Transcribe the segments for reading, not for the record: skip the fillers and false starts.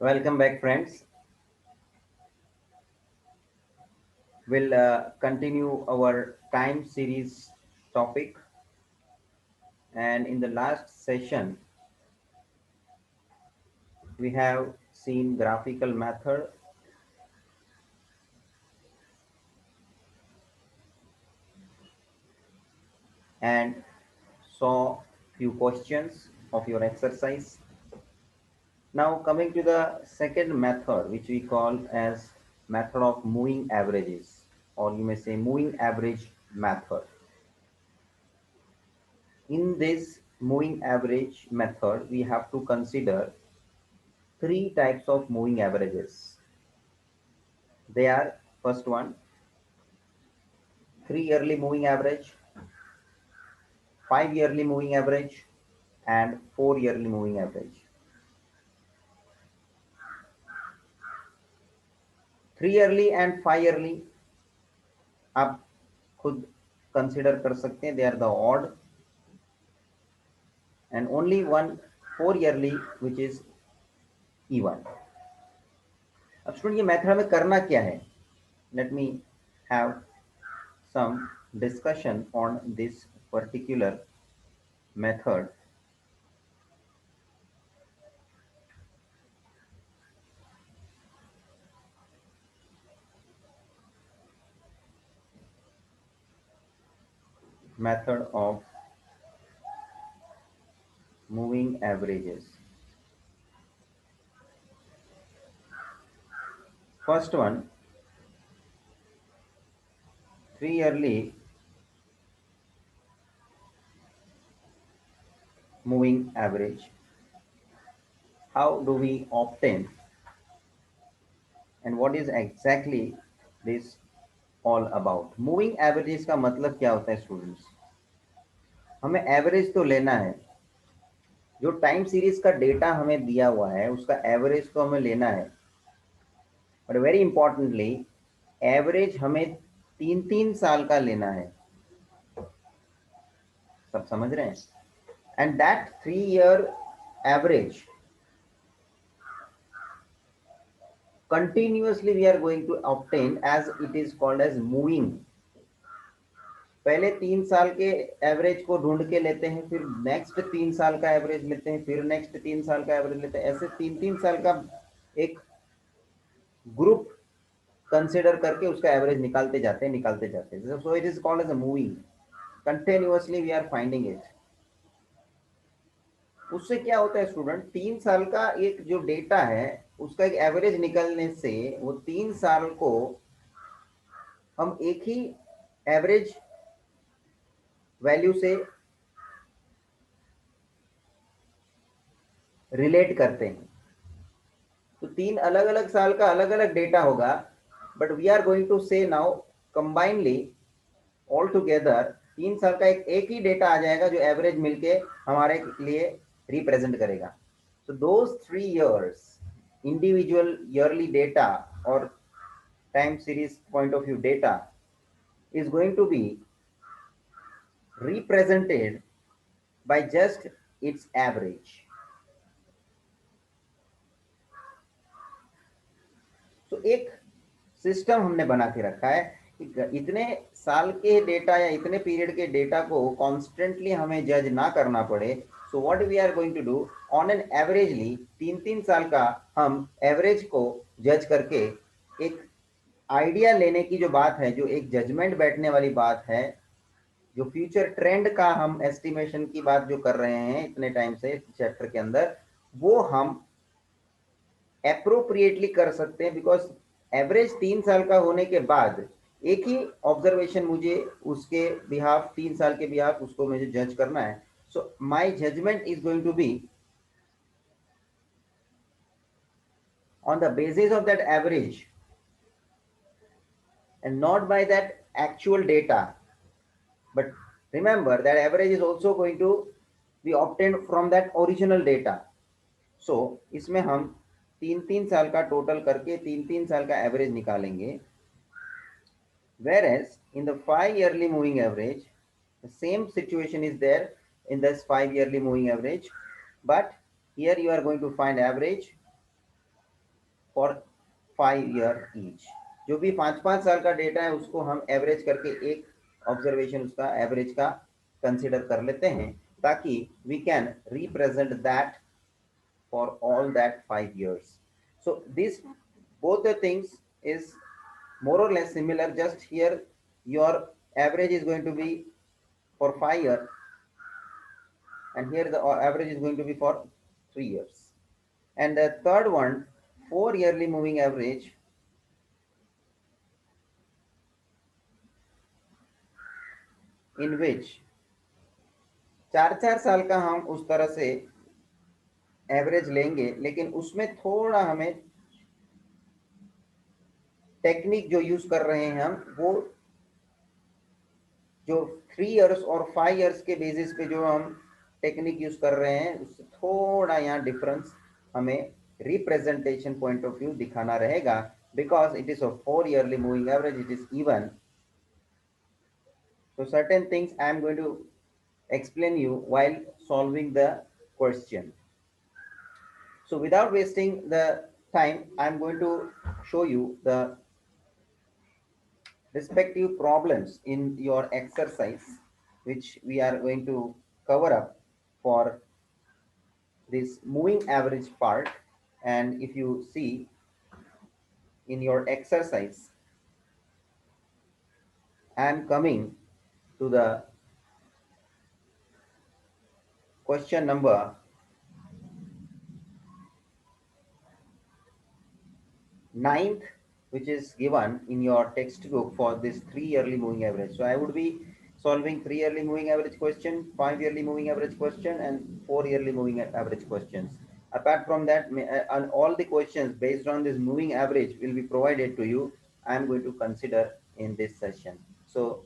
Welcome back, friends. We'll continue our time series topic. And in the last session, we have seen graphical method and saw few questions of your exercise. Now coming to the second method, which we call as method of moving averages, or you may say moving average method. In this moving average method, we have to consider three types of moving averages. They are: first one, 3 yearly moving average, 5 yearly moving average, and 4 yearly moving average. 3 yearly and 5 yearly आप खुद consider कर सकते हैं, they are the odd, and only one 4 yearly which is even. अब student, ये method में करना क्या है? Let me have some discussion on this particular method. Method of moving averages. First one, 3 yearly moving average. How do we obtain, and what is exactly this all about? Moving averages का मतलब क्या होता है students? हमें average तो लेना है, जो टाइम सीरीज का डेटा हमें दिया हुआ है उसका एवरेज तो हमें लेना है, बट वेरी इंपॉर्टेंटली एवरेज हमें 3-3 साल का लेना है. सब समझ रहे हैं? And that 3 year average continuously we are going to obtain as it is called as moving. पहले 3 साल के एवरेज को ढूंढ के लेते हैं, फिर नेक्स्ट 3 साल का एवरेज लेते हैं, फिर नेक्स्ट 3 साल का एवरेज लेते हैं, ऐसे 3-3 साल का एक ग्रुप कंसिडर करके उसका एवरेज निकालते जाते हैं. So it is called as a moving. Continuously we are finding it. उससे क्या होता है स्टूडेंट, 3 साल का एक जो डेटा है उसका एक एवरेज निकलने से वो 3 साल को हम एक ही एवरेज वैल्यू से रिलेट करते हैं. तो 3 अलग अलग साल का अलग अलग डेटा होगा, but we are going to say now combinedly all together 3 साल का एक ही डेटा आ जाएगा जो एवरेज मिलके हमारे लिए रिप्रेजेंट करेगा. So those 3 years individual yearly data or time series point of view data is going to be represented by just its average. So एक सिस्टम हमने बना के रखा है कि इतने साल के डेटा या इतने पीरियड के डेटा को कॉन्स्टेंटली हमें जज ना करना पड़े. So what we are going to do, on an averagely 3-3 साल का हम एवरेज को जज करके एक आइडिया लेने की जो बात है, जो एक जजमेंट बैठने वाली बात है, जो फ्यूचर ट्रेंड का हम एस्टिमेशन की बात जो कर रहे हैं इतने टाइम से चैप्टर के अंदर, वो हम अप्रोप्रिएटली कर सकते हैं. बिकॉज एवरेज 3 साल का होने के बाद एक ही ऑब्जर्वेशन मुझे उसके बिहाफ 3 साल के बिहाफ उसको मुझे जज करना है. So my judgement is going to be on the basis of that average and not by that actual data. But remember that average is also going to be obtained from that original data. So इसमें हम 3-3 साल का total करके 3-3 साल का average निकालेंगे. Whereas in the 5 yearly moving average, the same situation is there in this 5 yearly moving average, but here you are going to find average for 5 year each. जो भी 5-5 साल का डेटा है उसको हम एवरेज करके एक ऑब्जर्वेशन उसका एवरेज का कंसिडर कर लेते हैं, ताकि we can represent that for all that 5 years. So this both the things is more or less similar. Just here your average is going to be for 5 years, and here the average is going to be for 3 years. And the third one, 4 yearly moving average, in which 4-4 साल का हम उस तरह से average लेंगे, लेकिन उसमें थोड़ा हमें टेक्निक जो यूज कर रहे हैं हम, वो जो 3 इयर्स और 5 इयर्स के बेसिस पे जो हम टेक्निक यूज कर रहे हैं उससे थोड़ा यहाँ डिफरेंस हमें रिप्रेजेंटेशन पॉइंट ऑफ व्यू दिखाना रहेगा, because it is a 4 yearly moving average, it is even. So certain things I am going to explain you while solving the question. So without wasting the time, I am going to show you the respective problems in your exercise, which we are going to cover up for this moving average part. And if you see in your exercise, I am coming to the question number 9th, which is given in your textbook for this 3 yearly moving average. So I would be solving 3 yearly moving average question, 5 yearly moving average question, and 4 yearly moving average questions. Apart from that, and all the questions based on this moving average will be provided to you. I am going to consider in this session. So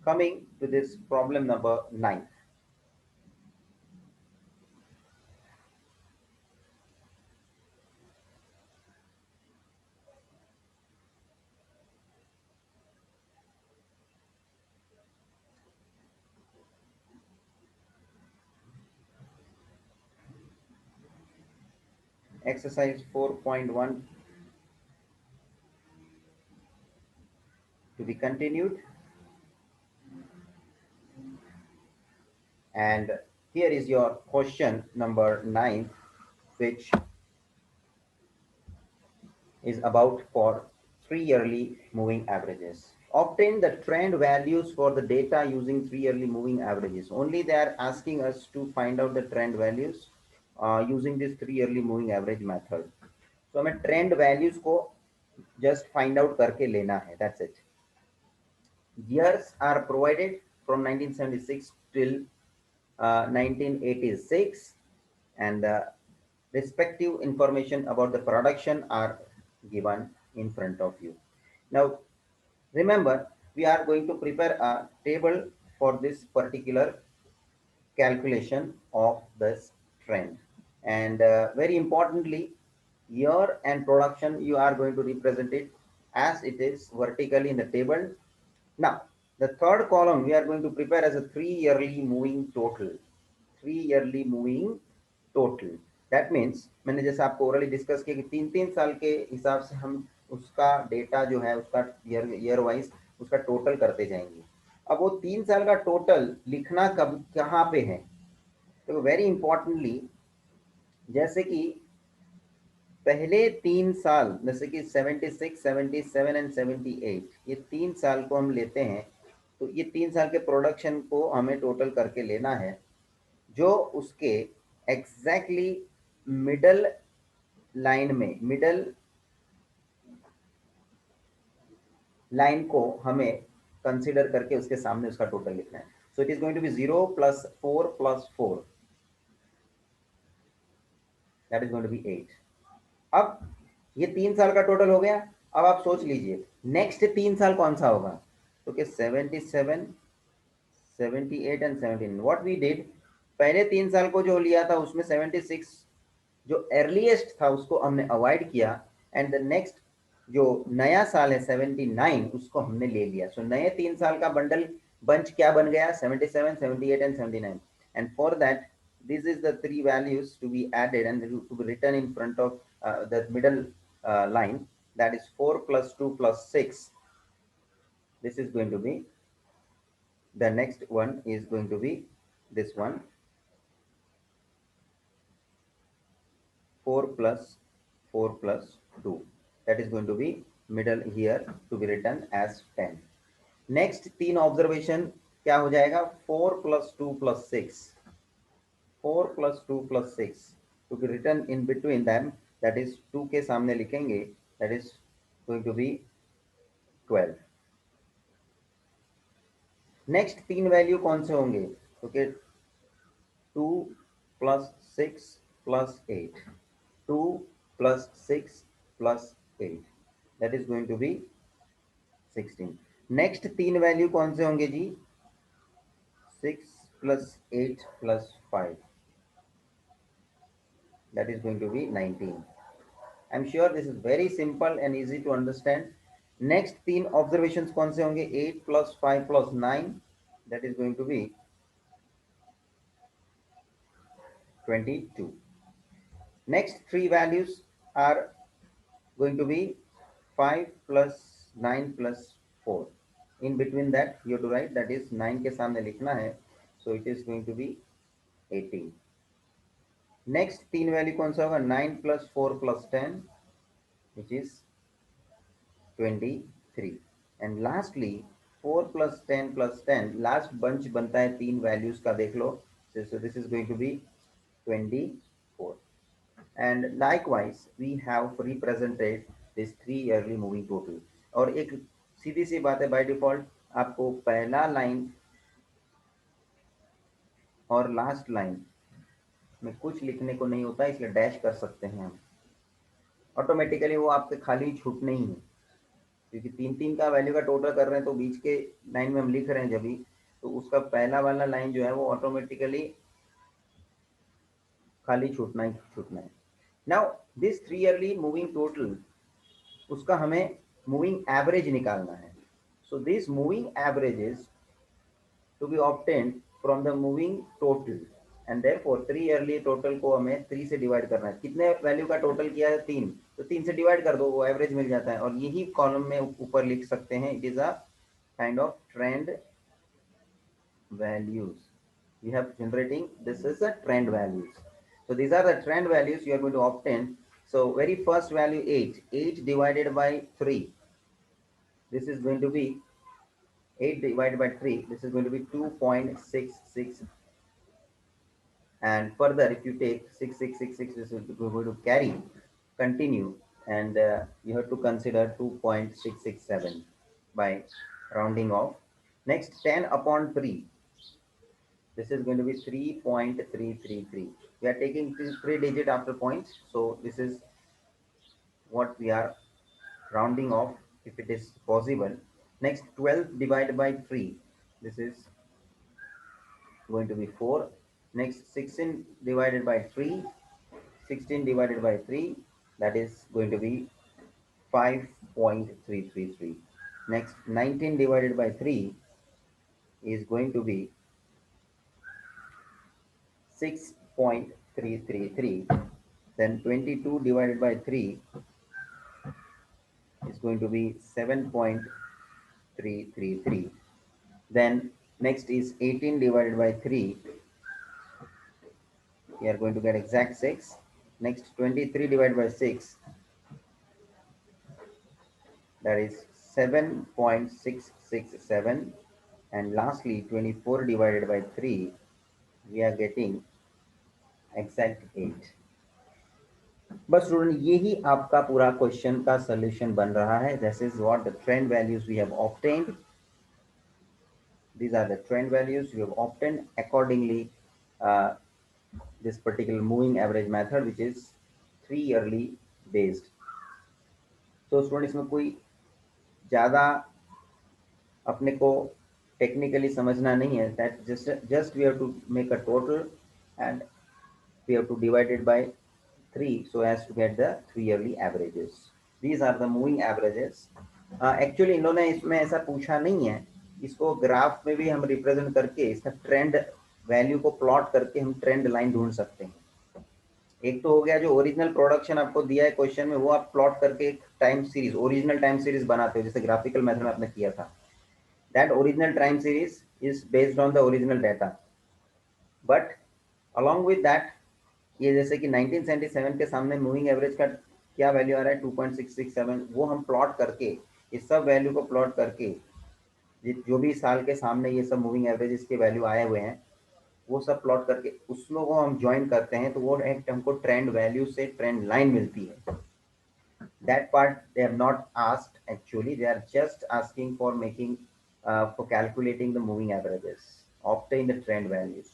coming to this problem number 9. Exercise 4.1 to be continued. And here is your question number 9, which is about for 3 yearly moving averages. Obtain the trend values for the data using 3 yearly moving averages. Only they are asking us to find out the trend values using this 3 yearly moving average method. So हमें trend values को just find out करके लेना है. That's it. Years are provided from 1976 till 1986, and the respective information about the production are given in front of you. Now, remember, we are going to prepare a table for this particular calculation of this trend. And very importantly, year and production, you are going to represent it as it is vertically in the table. Now, the third column we are going to prepare as a 3 yearly moving total. 3 yearly moving total. That means मैंने जैसे आपको orally discuss किया कि 3-3 साल के हिसाब से हम उसका डेटा जो है उसका ईयर वाइज उसका टोटल करते जाएंगे. अब वो 3 साल का टोटल लिखना कब कहाँ पे है, तो वेरी इंपॉर्टेंटली, जैसे कि पहले 3 साल जैसे कि 76, 77 एंड 78, ये 3 साल को हम लेते हैं, तो ये 3 साल के प्रोडक्शन को हमें टोटल करके लेना है, जो उसके एग्जैक्टली मिडल लाइन में, मिडल लाइन को हमें कंसीडर करके उसके सामने उसका टोटल लिखना है. So it is going to be 0 + 4 + 4, that is going to be 8. अब ये 3 साल का टोटल हो गया. अब आप सोच लीजिए नेक्स्ट 3 साल कौन सा होगा, तो कि 77, 78 एंड 17. व्हाट वी डिड, पहले 3 साल को जो लिया था उसमें 76 जो अर्लीस्ट था उसको हमने अवॉइड किया, एंड द नेक्स्ट जो नया साल है 79 उसको हमने ले लिया. सो नए 3 साल का बंडल बंच क्या बन गया, 77, 78 and 79. And for that this is the three values to be added and to be written in front of the middle line, that is 4 plus 2 plus 6. This is going to be, the next one is going to be this one, 4 plus 4 plus 2. That is going to be middle here to be written as 10. Next तीन observation क्या हो जाएगा, 4 plus 2 plus 6. 4 plus 2 plus 6 to be written in between them, that is 2 के सामने लिखेंगे, that is going to be 12. Next तीन value कौन से होंगे, okay, 2 plus 6 plus 8, 2 plus 6 plus 8, that is going to be 16. Next तीन वैल्यू कौन से होंगे जी, 6 plus 8 plus 5, that is going to be 19. I'm sure this is very simple and easy to understand. Next तीन observations कौन से होंगे, 8 plus 5 plus 9, that is going to be 22. Next three values are going to be 5 plus 9 plus 4. In between that you have to write, that is 9 के सामने लिखना है, so it is going to be 18. Next तीन value कौन सा होगा, 9 plus 4 plus 10, which is 23. And lastly 4 plus 10 plus 10, last bunch बनता है तीन values का, देख लो, so this is going to be 24. And likewise we have represented this 3 yearly moving total. और एक सीधी सी बात है, by default आपको पहला लाइन और लास्ट लाइन में कुछ लिखने को नहीं होता, इसलिए डैश कर सकते हैं हम, ऑटोमेटिकली वो आपके खाली छूटने ही है, क्योंकि तीन तीन का वैल्यू का टोटल कर रहे हैं, तो बीच के लाइन में हम लिख रहे हैं जब भी, तो उसका पहला वाला लाइन जो है वो ऑटोमेटिकली खाली छूटना ही छूटना है. Now this 3 yearly moving total, उसका हमें मूविंग एवरेज निकालना है. So this moving average is to be obtained from the moving total, and therefore 3 yearly total को हमें 3 से डिवाइड करना है. कितने वैल्यू का टोटल किया है, 3, तो 3 से डिवाइड कर दो, वो एवरेज मिल जाता है. और यही कॉलम में ऊपर लिख सकते हैं, it is a kind of trend values. We have generating, this is a trend values. So these are the trend values you are going to obtain. So very first value 8, 8 divided by 3, this is going to be 8 divided by 3, this is going to be 2.666. And further if you take 6666, this is going to carry, continue, and you have to consider 2.667 by rounding off. Next 10 upon 3, this is going to be 3.333. We are taking three digit after points, so this is what we are rounding off if it is possible. Next 12 divided by 3, this is going to be 4. Next 16 divided by 3, 16 divided by 3, that is going to be 5.333. Next 19 divided by 3 is going to be 6.333. Then 22 divided by 3 is going to be 7.333. Then next is 18 divided by 3. We are going to get exact 6. Next 23 divided by 6, that is 7.667. And lastly 24 divided by 3, we are getting exact 8. बस student यही आपका पूरा question का solution बन रहा है. This is what the trend values we have obtained. These are the trend values you have obtained accordingly this particular moving average method, which is 3 yearly based. So student इसमें कोई ज़्यादा अपने को technically समझना नहीं है. That just we have to make a total and we have to divide it by 3 so as to get the 3 yearly averages. These are the moving averages. Actually इन्होंने इसमें ऐसा पूछा नहीं है, इसको ग्राफ में भी हम रिप्रेजेंट करके इसका ट्रेंड वैल्यू को प्लॉट करके हम ट्रेंड लाइन ढूंढ सकते हैं. एक तो हो गया जो ओरिजिनल प्रोडक्शन आपको दिया है क्वेश्चन में, वो आप प्लॉट करके एक time series, original time series बनाते हो, जैसे ग्राफिकल मेथड में आपने किया था। That original time series is based on the original data, but along with that ये जैसे कि 1977 के सामने मूविंग एवरेज का क्या वैल्यू आ रहा है 2.667, वो हम प्लॉट करके, इस सब वैल्यू को प्लॉट करके, जो भी साल के सामने ये सब मूविंग एवरेजेस के वैल्यू आए हुए हैं, वो सब प्लॉट करके उसमें को हम ज्वाइन करते हैं, तो वो एक हमको ट्रेंड वैल्यू से ट्रेंड लाइन मिलती है। That part they have not asked actually, they are just asking for making for calculating the moving averages, obtain the trend values.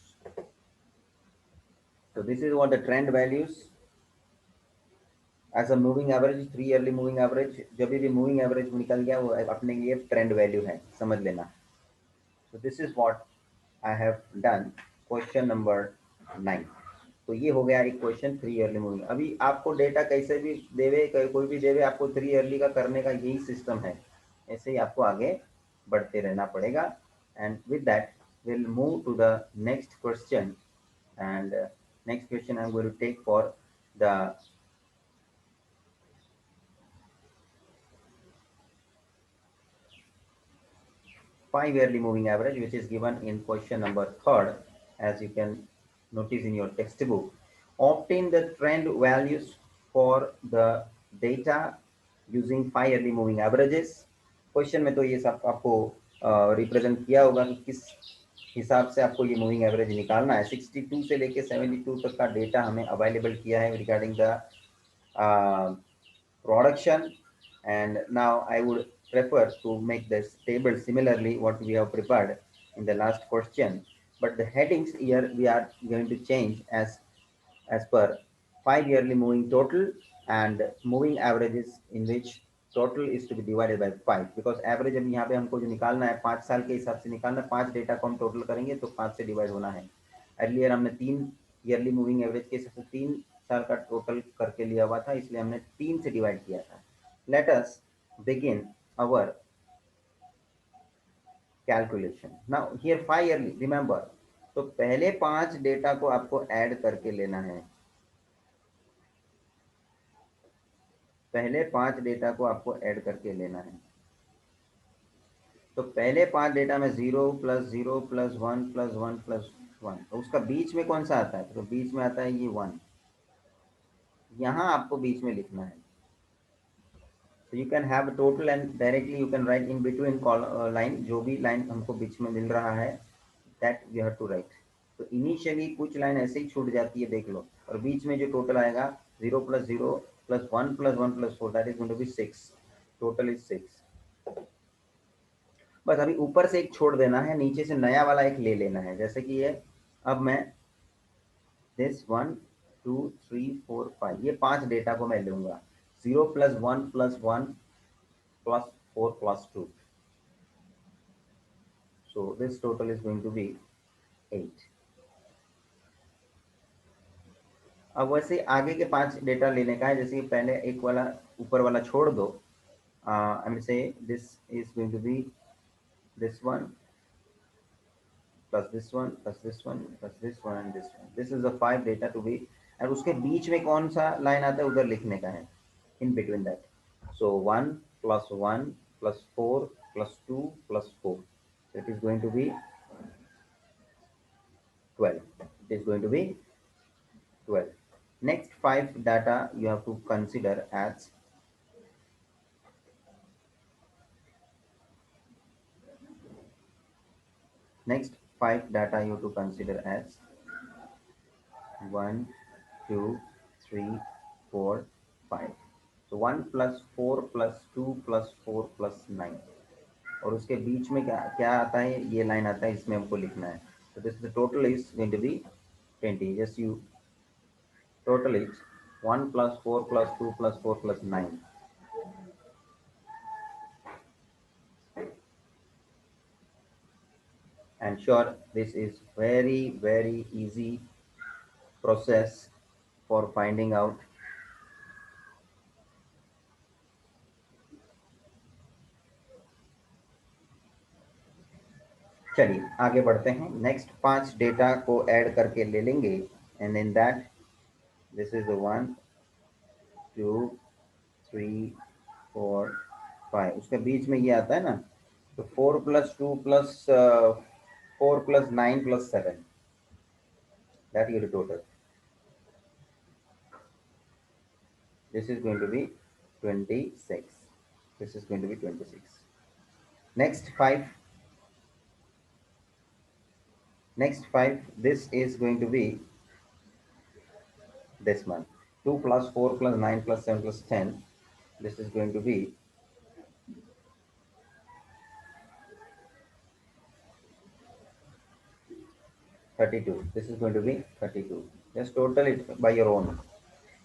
So this is what the trend values as a moving average, 3 yearly moving average, जब भी moving average निकल गया वो अपने लिए trend value है, समझ लेना। So this is what I have done, question number 9। तो ये हो गया एक क्वेश्चन 3 yearly मूविंग। अभी आपको डेटा कैसे भी देवे, कोई भी देवे, आपको 3 yearly का करने का यही सिस्टम है, ऐसे ही आपको आगे बढ़ते रहना पड़ेगा। And with that we'll move to the next question, and next question I'm going to take for the 5 yearly moving average, which is given in question number 3rd, as you can notice in your textbook. Obtain the trend values for the data using 5 yearly moving averages। Question में तो ये सब आपको represent किया होगा कि किस हिसाब से आपको ये मूविंग एवरेज निकालना है। 62 से लेके 72 तक का डेटा हमें अवेलेबल किया है regarding the production, and now I would prefer to make this table similarly what we have prepared in the last question, but the headings here we are going to change as per 5 yearly moving total and moving averages in which total is to be divided by 5, because average अब यहाँ पे हमको जो निकालना है 5 साल के हिसाब से निकालना, 5 डेटा को हम टोटल करेंगे तो 5 से डिवाइड होना है। अर्लियर हमने 3 yearly मूविंग एवरेज के हिसाब से 3 साल का टोटल करके लिया हुआ था, इसलिए हमने 3 से डिवाइड किया था। Let us begin our calculation now here 5 yearly, remember, तो पहले 5 डेटा को आपको ऐड करके लेना है, पहले 5 डेटा को आपको ऐड करके लेना है। तो पहले 5 डेटा में 0 + 0 + 1 + 1 + 1, तो उसका बीच में कौन सा आता है, तो बीच में आता है ये 1, यहाँ आपको बीच में लिखना है। So you can have a total and directly you can write in between line, जो भी लाइन हमको बीच में मिल रहा है that we have to write। तो इनिशियली कुछ लाइन ऐसे ही छूट जाती है, देख लो, और बीच में जो टोटल आएगा 0 + 0 + 1 + 1 + 4, that is going to be 6, total is 6। बस अभी ऊपर से एक छोड़ देना है, नीचे से नया वाला एक ले लेना है, जैसे कि ये अब मैं दिस 1 2 3 4 5, ये 5 डेटा को मैं लूंगा, 0 + 1 + 1 + 4 + 2, so this total is going to be 8। अब वैसे आगे के 5 डेटा लेने का है, जैसे कि पहले एक वाला ऊपर वाला छोड़ दो, I mean say this is going to be this one plus this one plus this one plus this one and this one, this is the 5 data to be, और उसके बीच में कौन सा लाइन आता है उधर लिखने का है, in between that। so 1 + 1 + 4 + 2 + 4, it is going to be 12, it is going to be 12। next 5 data you have to consider as next 5 data you have to consider as 1 2 3 4 5। तो 1 + 4 + 2 + 4 + 9, और उसके बीच में क्या क्या आता है, ये लाइन आता है, इसमें हमको लिखना है। तो this the total is going to be 20, just you total is 1 + 4 + 2 + 4 + 9। I'm sure this is very easy process for finding out। चलिए आगे बढ़ते हैं, नेक्स्ट 5 डेटा को ऐड करके ले लेंगे, and in that this is the 1 2 3 4 5, उसके बीच में ये आता है ना, तो 4 + 2 + 4 + 9 + 7, that is the total. This is going to be 26. This is going to be 26. Next 5. Next 5. This is going to be this month. 2 + 4 + 9 + 7 + 10. This is going to be 32. This is going to be 32. Just total it by your own.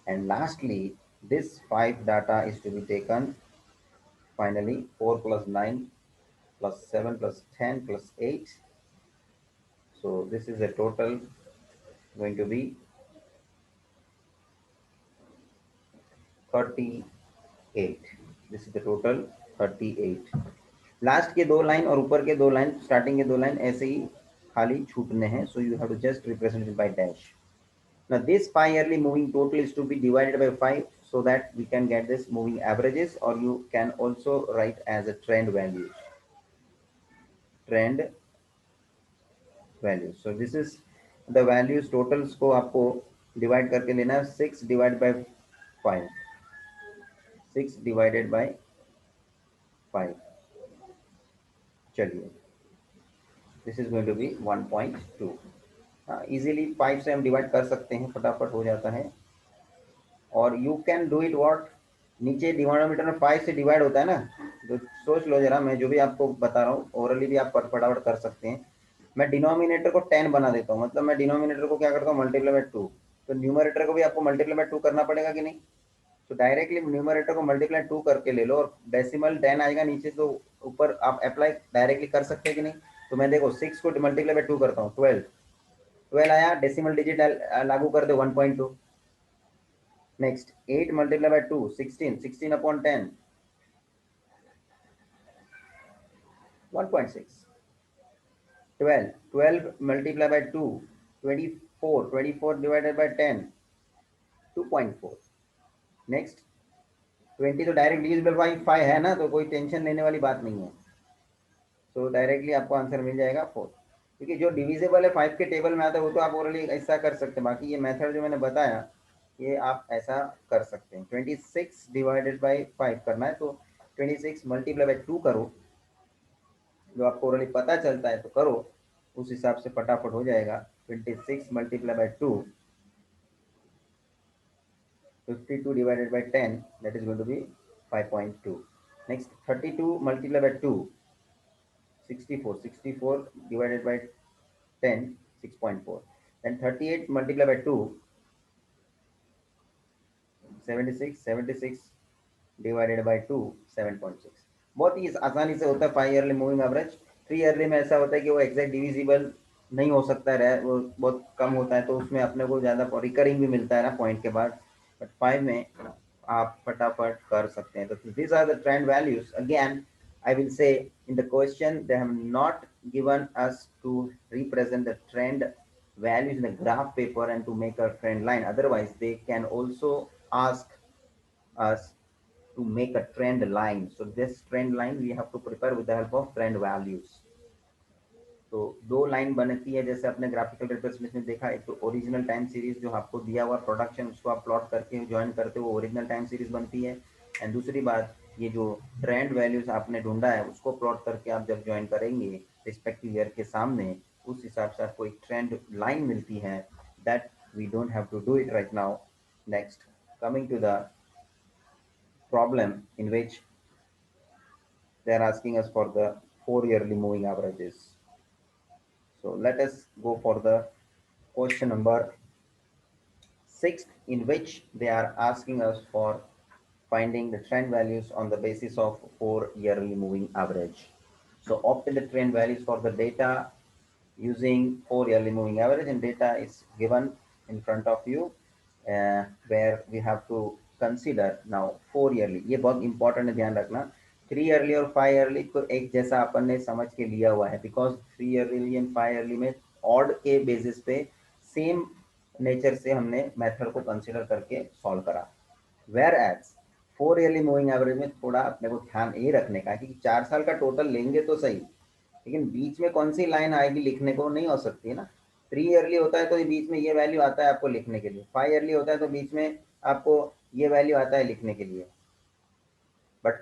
And lastly, this 5 data is to be taken finally. 4 + 9 + 7 + 10 + 8. So this is a total going to be 38. This is the total 38. Last के दो line और ऊपर के दो line, starting के दो line ऐसे ही खाली छूटने हैं. So you have to just represent it by dash. Now this 5 yearly moving total is to be divided by 5 so that we can get this moving averages, or you can also write as a trend values. Trend values. So this is the values totals को आपको divide करके लेना है. 6 divided by 5. 6 divided by 5. चलिए, this is going to be 1.2. Easily 5 से हम divide कर सकते हैं, फटाफट हो जाता है. और you can do it what, नीचे डिनोमिनेटर में 5 से डिवाइड होता है ना, तो सोच लो जरा, मैं जो भी आपको बता रहा हूँ ओरली भी आप फटाफट कर सकते हैं. मैं डिनोमिनेटर को 10 बना देता हूँ, मतलब मैं डिनोमिनेटर को क्या करता हूँ, मल्टीप्लाई बाय 2. तो न्यूमरेटर को भी आपको मल्टीप्लाई बाय 2 करना पड़ेगा कि नहीं. तो डायरेक्टली न्यूमरेटर को मल्टीप्लाई 2 करके ले लो, और डेसिमल 10 आएगा नीचे, तो ऊपर आप अप्लाई डायरेक्टली कर सकते हैं कि नहीं. तो मैं देखो 6 को मल्टीप्लाई बाय 2 करता हूँ, 12. 12 आया, डेसिमल डिजिट लागू कर दो 1.2. Next 8 multiply by 2, 16. 16 upon 10, 1.6. 12. 12 multiply by 2, 24. 24 divided by 10, 2.4. Next 20 तो डायरेक्ट डिविजिबल बाय 5 है ना, तो कोई टेंशन लेने वाली बात नहीं है. तो डायरेक्टली आपको आंसर मिल जाएगा 4, क्योंकि जो डिविजिबल है 5 के टेबल में आता है वो तो आप ऑलरेडी ऐसा कर सकते हैं. बाकी ये मेथड जो मैंने बताया ये आप ऐसा कर सकते हैं. 26 डिवाइडेड बाय 5 करना है, तो 26 मल्टीप्लाई बाय 2 करो, जो आपको ऑलरेडी पता चलता है तो करो, उस हिसाब से फटाफट हो जाएगा. 26 multiply by 2, 52 divided by 10, that is going to be 5.2. Next 32 multiplied by 2, 64. 64 divided by 10, 6.4. Then 38 multiplied by 2, 76. 76 divided by 2, 7.6. बहुत ही आसानी से होता है 5 ईयरली मूविंग एवरेज. 3 ईयरली में ऐसा होता है कि वो एग्जैक्ट डिविजिबल नहीं हो सकता है, वो बहुत कम होता है, तो उसमें अपने को ज़्यादा रिकरिंग भी मिलता है ना पॉइंट के बाद. बट 5 में आप फटाफट कर सकते हैं. तो these are the trend values. Again, I will say in the question they have not given us to represent the trend values in the graph paper and to make a trend line. Otherwise, they can also ask us to make a trend line. So this trend line we have to prepare with the help of trend values. तो दो line बनती है, जैसे अपने graphical representation में देखा, एक तो ओरिजिनल टाइम सीरीज जो आपको दिया हुआ प्रोडक्शन उसको आप प्लॉट करके ज्वाइन करते हो, ओरिजिनल टाइम सीरीज बनती है. एंड दूसरी बात, ये जो ट्रेंड वैल्यूज आपने ढूंढा है उसको प्लॉट करके आप जब ज्वाइन करेंगे रिस्पेक्टिव ईयर के सामने, उस हिसाब से आपको एक ट्रेंड लाइन मिलती है. That we don't have to do it right now. Next, coming to the problem in which they are asking us for the 4 yearly moving averages. So let us go for the question number 6, in which they are asking us for finding the trend values on the basis of 4 yearly moving average. So obtain the trend values for the data using 4 yearly moving average, and data is given in front of you, where we have to consider now 4 yearly. ये बहुत important है, ध्यान रखना. 3 yearly और 5 yearly तो एक जैसा अपन ने समझ के लिया हुआ है, बिकॉज 3 yearly एंड 5 yearly में ऑड के बेसिस पे सेम नेचर से हमने मेथड को कंसिडर करके सॉल्व करा। Whereas 4 yearly moving average में थोड़ा अपने को ध्यान ये रखने का है कि 4 साल का टोटल लेंगे तो सही, लेकिन बीच में कौन सी लाइन आएगी लिखने को नहीं हो सकती है ना। 3 ईयरली होता है तो बीच में ये वैल्यू आता है आपको लिखने के लिए, 5 ईयरली होता है तो बीच में आपको ये वैल्यू आता है लिखने के लिए, बट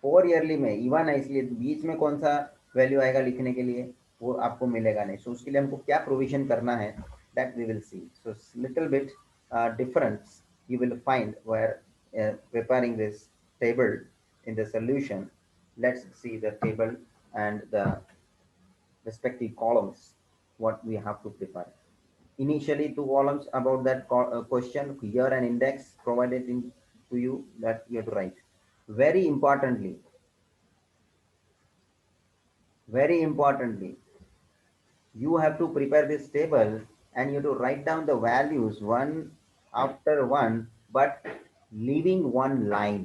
4 ईयरली में इवन है इसलिए बीच में कौन सा वैल्यू आएगा लिखने के लिए वो आपको मिलेगा नहीं। सो उसके लिए हमको क्या प्रोविजन करना है that we will see. So little bit difference you will find where preparing this table in the solution. Let's see the table and the respective columns what we have to prepare. Initially, two columns about that question, year and index provided to you that you have to write. Very importantly, you have to prepare this table and you have to write down the values one after one, but leaving one line.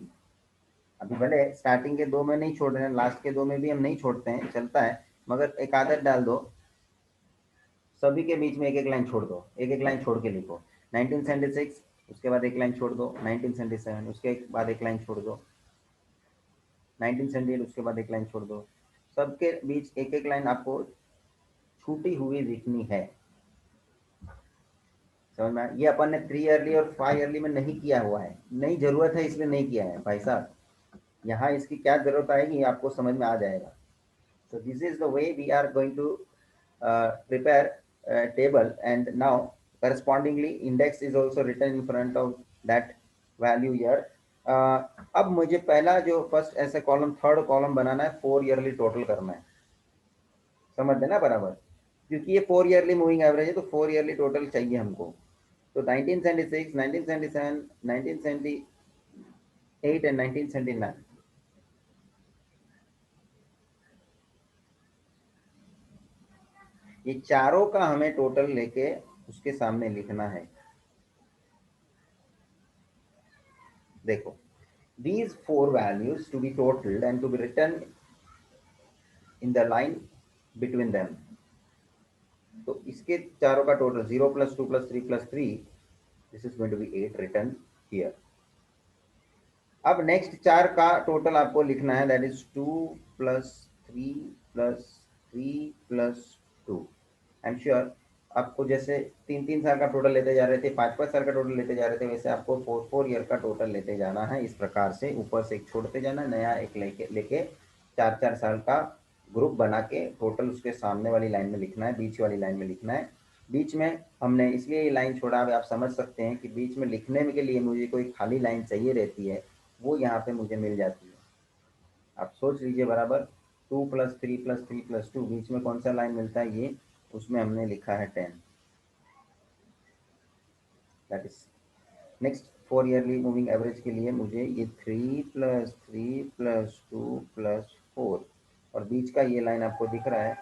अभी भले starting के दो में नहीं छोड़ रहे हैं, last के दो में भी हम नहीं छोड़ते हैं, चलता है, मगर एक आदत डाल दो, सभी के बीच में एक एक लाइन छोड़ दो, एक एक लाइन छोड़ के लिखो। 1976 उसके बाद एक लाइन छोड़ दो, 1977 उसके बाद एक लाइन छोड़ दो, 1978 उसके बाद एक लाइन छोड़ दो, सबके बीच एक एक लाइन आपको छूटी हुई दिखनी है। समझ में? ये अपन ने 3 ईयरली और 5 ईयरली में नहीं किया हुआ है, नहीं जरूरत है इसलिए नहीं किया है भाई साहब, यहाँ इसकी क्या जरूरत आएगी आपको समझ में आ जाएगा। So this is the way we are going to prepare a table, and now correspondingly index is also written in front of that value here. अब मुझे पहला जो फर्स्ट ऐसे कॉलम थर्ड कॉलम बनाना है, 4 ईयरली टोटल करना है, समझ देना बराबर, क्योंकि ये 4 ईयरली मूविंग एवरेज है तो 4 ईयरली टोटल चाहिए हमको। तो 1976, 1977, 1978 एंड 1979, ये चारों का हमें टोटल लेके उसके सामने लिखना है। देखो, these 4 values to be totaled and to be written in the line between them. तो इसके चारों का total 0 + 2 + 3 + 3, this is going to be 8 written here. अब नेक्स्ट 4 का टोटल आपको लिखना है, that is 2 + 3 + 3 + 2. I am sure आपको जैसे 3-3 साल का टोटल लेते जा रहे थे, 5-5 साल का टोटल लेते जा रहे थे, वैसे आपको 4-4 ईयर का टोटल लेते जाना है। इस प्रकार से ऊपर से एक छोड़ते जाना, नया एक लेके 4-4 साल का ग्रुप बना के टोटल उसके सामने वाली लाइन में लिखना है, बीच वाली लाइन में लिखना है। बीच में हमने इसलिए ये लाइन छोड़ा, आप समझ सकते हैं कि बीच में लिखने के लिए मुझे कोई खाली लाइन चाहिए रहती है, वो यहाँ पे मुझे मिल जाती है। आप सोच लीजिए बराबर, 2 + 3 + 3 + 2, बीच में कौन सा लाइन मिलता है, ये उसमें हमने लिखा है 10। That is next 4 yearly moving average के लिए मुझे ये 3 + 3 + 2 + 4, और बीच का ये लाइन आपको दिख रहा है,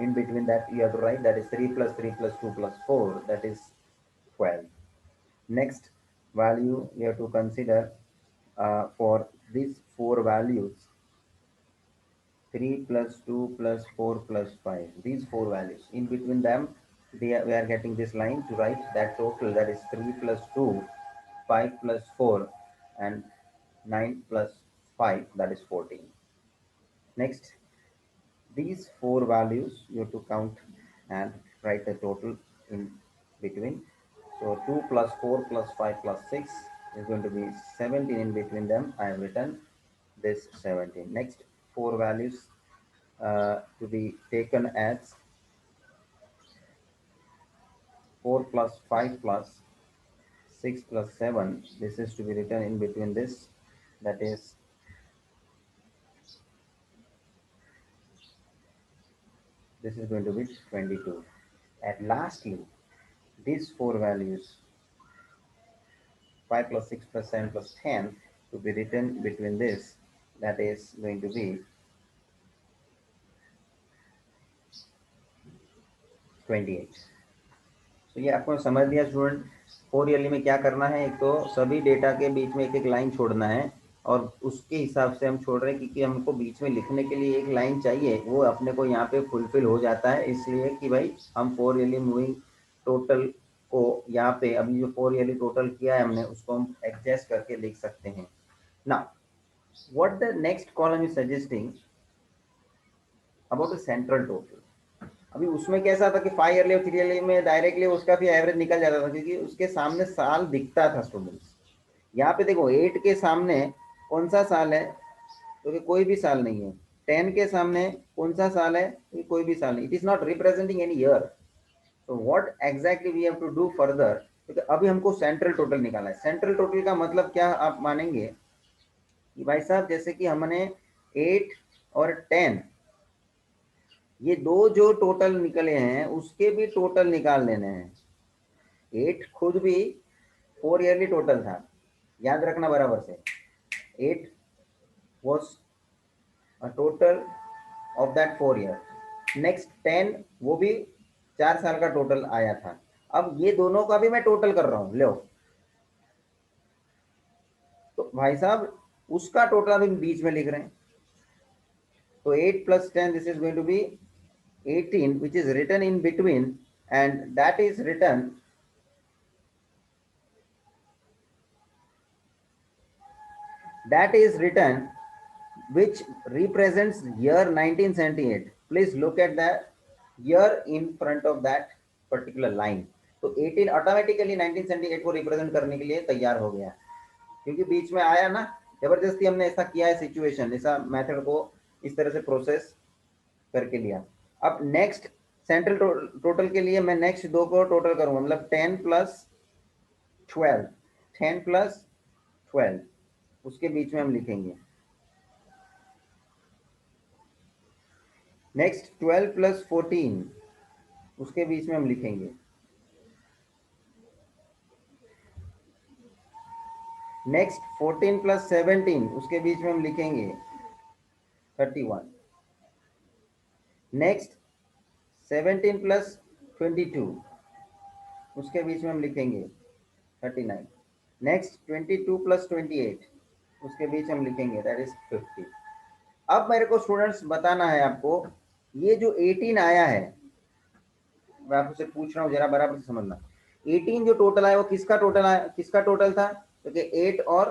in between that you have to write that is 3 + 3 + 2 + 4, that is 12. Next value you have to consider for these 4 values, 3 + 2 + 4 + 5, these 4 values, in between them we are getting this line to write that total, that is 3 + 2, 5 + 4, and 9 + 5, that is 14. Next, these 4 values you have to count and write the total in between. So 2 + 4 + 5 + 6 is going to be 17. In between them I have written this 17. Next 4 values to be taken as 4 + 5 + 6 + 7. This is to be written in between this, that is this is going to be 22. And lastly, these 4 values, 5 + 6 + 7 + 10, to be written between this, that is going to be 28. तो ये आपको समझ लिया student, 4 yearly में क्या करना है, एक तो सभी डेटा के बीच में एक एक लाइन छोड़ना है, और उसके हिसाब से हम छोड़ रहे हैं क्योंकि हमको बीच में लिखने के लिए एक लाइन चाहिए, वो अपने को यहाँ पे फुलफिल हो जाता है, इसलिए कि भाई हम 4 ईयरली मूविंग टोटल को यहाँ पे अभी जो 4 ईयरली टोटल किया है हमने उसको हम एडजस्ट करके लिख सकते हैं ना। What the next column is suggesting about the central total. अभी उसमें कैसा था कि 5 ईयरली और 3 ईयरली में डायरेक्टली उसका भी एवरेज निकल जाता था क्योंकि उसके सामने साल दिखता था स्टूडेंट्स। यहाँ पे देखो 8 के सामने कौन सा साल है, क्योंकि कोई भी साल नहीं है। 10 के सामने कौन सा साल है, कोई भी साल नहीं। It is not representing any year. तो what exactly we have to do further, क्योंकि अभी हमको सेंट्रल टोटल निकालना है। सेंट्रल टोटल का मतलब क्या आप मानेंगे कि भाई साहब जैसे कि हमने 8 और 10 ये दो जो टोटल निकले हैं उसके भी टोटल निकाल लेने हैं। 8 खुद भी 4 ईयरली टोटल था, याद रखना बराबर से। 8 was a total of that 4 year। Next 10 वो भी 4 साल का टोटल आया था। अब ये दोनों का भी मैं टोटल कर रहा हूं, लो। तो भाई साहब उसका टोटल अभी बीच में लिख रहे हैं। तो 8 plus 10 this is going to be 18 which is written in between, and that is written which represents year 1978। please look at the year in front of that particular line। तो 18 ऑटोमेटिकली 1978 को represent करने के लिए तैयार हो गया, क्योंकि बीच में आया ना, जबरदस्ती हमने ऐसा किया है, सिचुएशन ऐसा मेथड को इस तरह से प्रोसेस करके लिया। अब नेक्स्ट सेंट्रल टोटल के लिए मैं नेक्स्ट दो को टोटल करूंगा, मतलब 10 प्लस 12, 10 प्लस 12 उसके बीच में हम लिखेंगे। नेक्स्ट 12 प्लस 14 उसके बीच में हम लिखेंगे। नेक्स्ट 14 प्लस 17 उसके बीच में हम लिखेंगे 31। नेक्स्ट 17 प्लस 22 उसके बीच में हम लिखेंगे 39। नेक्स्ट 22 प्लस 28 उसके बीच हम लिखेंगे दैट इज 50। अब मेरे को स्टूडेंट्स बताना है आपको, ये जो 18 आया है, मैं आपसे पूछ रहा हूँ जरा बराबर से समझना। 18 जो टोटल आया वो किसका टोटल आया, किसका टोटल था, क्योंकि 8 और